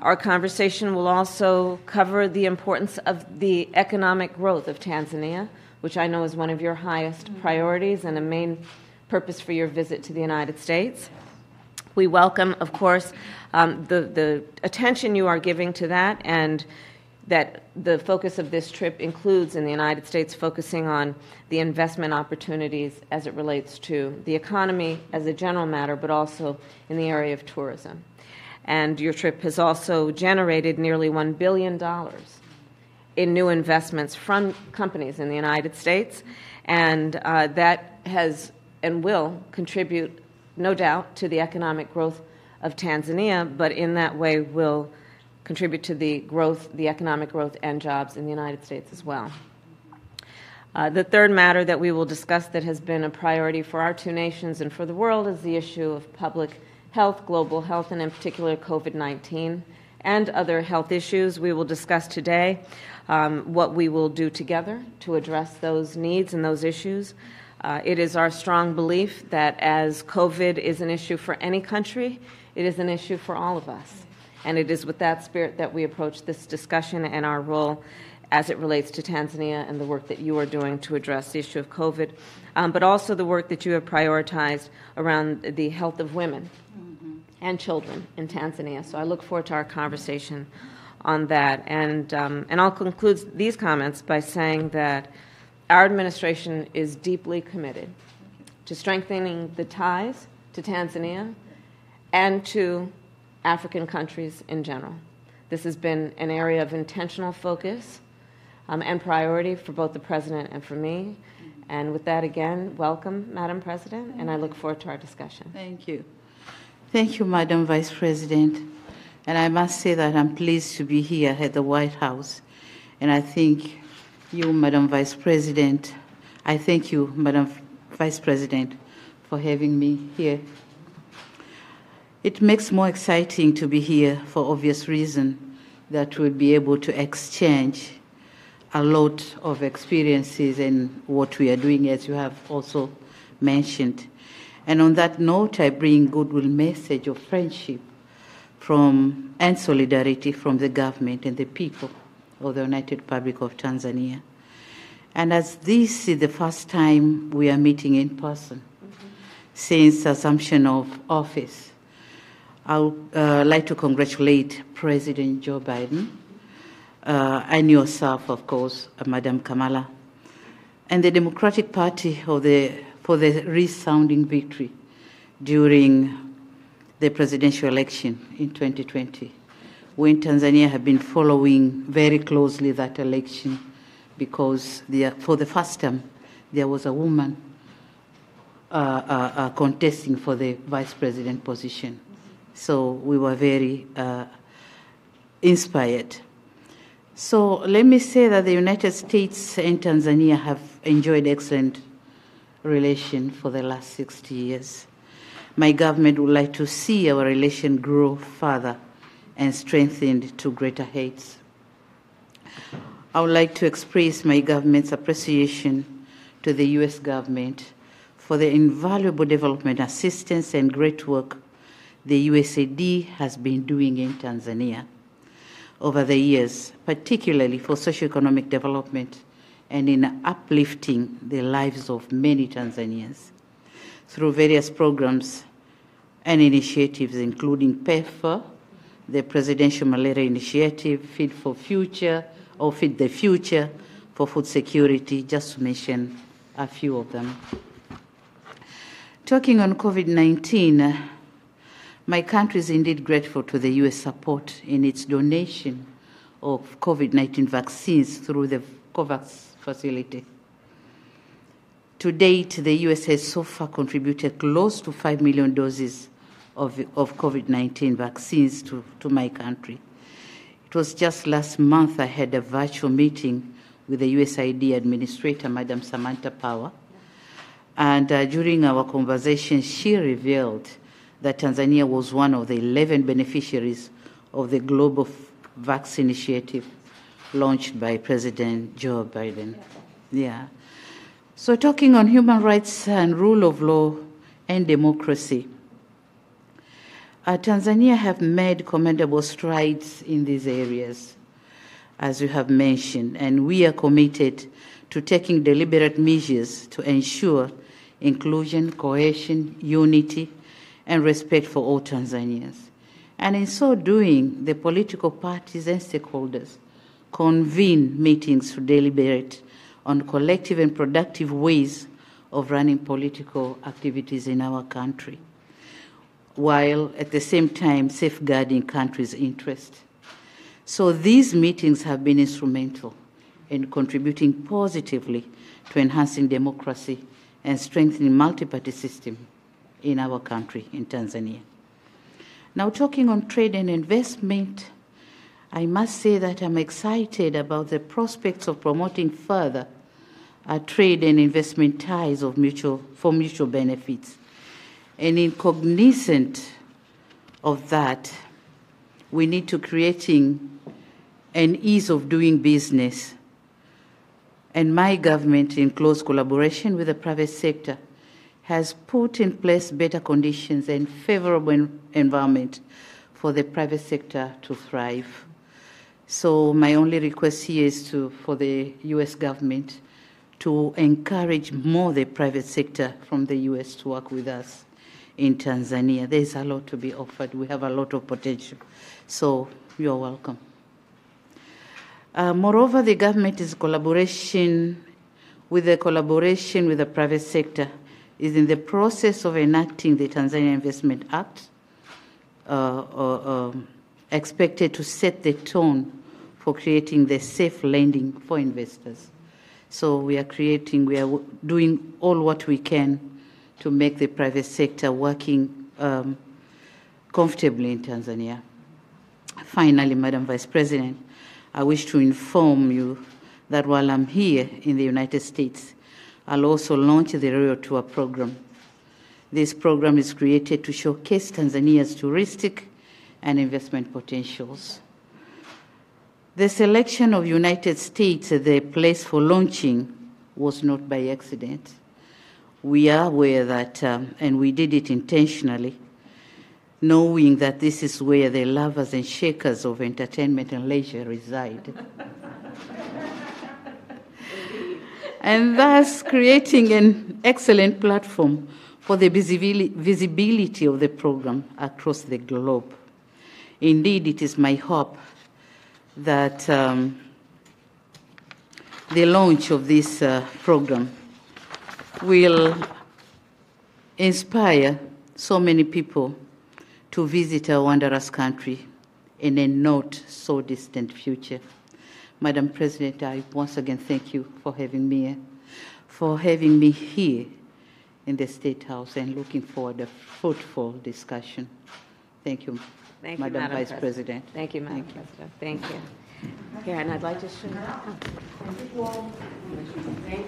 Our conversation will also cover the importance of the economic growth of Tanzania, which I know is one of your highest priorities and a main purpose for your visit to the United States. We welcome, of course, the attention you are giving to that, and that the focus of this trip includes in the United States focusing on the investment opportunities as it relates to the economy as a general matter, but also in the area of tourism. And your trip has also generated nearly $1 billion in new investments from companies in the United States, and that has and will contribute, no doubt, to the economic growth of Tanzania, but in that way will contribute to the growth, the economic growth and jobs in the United States as well. The third matter that we will discuss that has been a priority for our two nations and for the world is the issue of public health, global health, and in particular COVID-19 and other health issues. We will discuss today what we will do together to address those needs and those issues. It is our strong belief that as COVID is an issue for any country, it is an issue for all of us. And it is with that spirit that we approach this discussion and our role as it relates to Tanzania and the work that you are doing to address the issue of COVID, but also the work that you have prioritized around the health of women and children in Tanzania. So I look forward to our conversation on that. And I'll conclude these comments by saying that our administration is deeply committed to strengthening the ties to Tanzania and to African countries in general. This has been an area of intentional focus and priority for both the President and for me. And with that, again, welcome, Madam President, and I look forward to our discussion. Thank you. Thank you, Madam Vice President. And I must say that I'm pleased to be here at the White House. And I thank you, Madam Vice President. I thank you, Madam Vice President, for having me here. It makes more exciting to be here for obvious reason that we'll be able to exchange a lot of experiences in what we are doing, as you have also mentioned. And on that note, I bring goodwill message of friendship and solidarity from the government and the people of the United Republic of Tanzania. And as this is the first time we are meeting in person since assumption of office, I would like to congratulate President Joe Biden and yourself, of course, Mhe.Kamala, and the Democratic Party for the resounding victory during the presidential election in 2020. We in Tanzania have been following very closely that election because for the first time there was a woman contesting for the vice president position. So we were very inspired. So let me say that the United States and Tanzania have enjoyed excellent relations for the last 60 years. My government would like to see our relation grow further and strengthened to greater heights. I would like to express my government's appreciation to the U.S. government for the invaluable development assistance and great work the USAID has been doing in Tanzania over the years, particularly for socioeconomic development and in uplifting the lives of many Tanzanians through various programs and initiatives, including PEPFAR, the Presidential Malaria Initiative, Feed the Future for food security, just to mention a few of them. Talking on COVID-19, my country is indeed grateful to the U.S. support in its donation of COVID-19 vaccines through the COVAX facility. To date, the U.S. has so far contributed close to 5 million doses of COVID-19 vaccines to my country. It was just last month I had a virtual meeting with the USAID Administrator, Madam Samantha Power, and during our conversation, she revealed that Tanzania was one of the 11 beneficiaries of the Global Vaccine Initiative launched by President Joe Biden. Yeah. So talking on human rights and rule of law and democracy, Tanzania have made commendable strides in these areas, as you have mentioned, and we are committed to taking deliberate measures to ensure inclusion, cohesion, unity, and respect for all Tanzanians. And in so doing, the political parties and stakeholders convene meetings to deliberate on collective and productive ways of running political activities in our country, while at the same time safeguarding country's interest. So these meetings have been instrumental in contributing positively to enhancing democracy and strengthening multi-party system in our country, in Tanzania. Now, talking on trade and investment, I must say that I'm excited about the prospects of promoting further trade and investment ties for mutual benefits. And in cognizant of that, we need to creating an ease of doing business. And my government, in close collaboration with the private sector, has put in place better conditions and favorable environment for the private sector to thrive. So my only request here is for the U.S. government to encourage more the private sector from the U.S. to work with us in Tanzania. There's a lot to be offered. We have a lot of potential. So you're welcome. Moreover, the government is collaboration with the private sector is in the process of enacting the Tanzania Investment Act, expected to set the tone for creating the safe lending for investors. So we are doing all what we can to make the private sector working comfortably in Tanzania. Finally, Madam Vice President, I wish to inform you that while I'm here in the United States, I'll also launch the Royal Tour program. This program is created to showcase Tanzania's touristic and investment potentials. The selection of United States as the place for launching was not by accident. We are aware that, and we did it intentionally, knowing that this is where the lovers and shakers of entertainment and leisure reside. And thus creating an excellent platform for the visibility of the program across the globe. Indeed, it is my hope that the launch of this program will inspire so many people to visit our wondrous country in a not so distant future. Madam President, I once again thank you for having me here in the State House and looking forward to a fruitful discussion. Thank you, Madam Vice President. Thank you, Madam President. Thank you. Here, and I'd like to show you.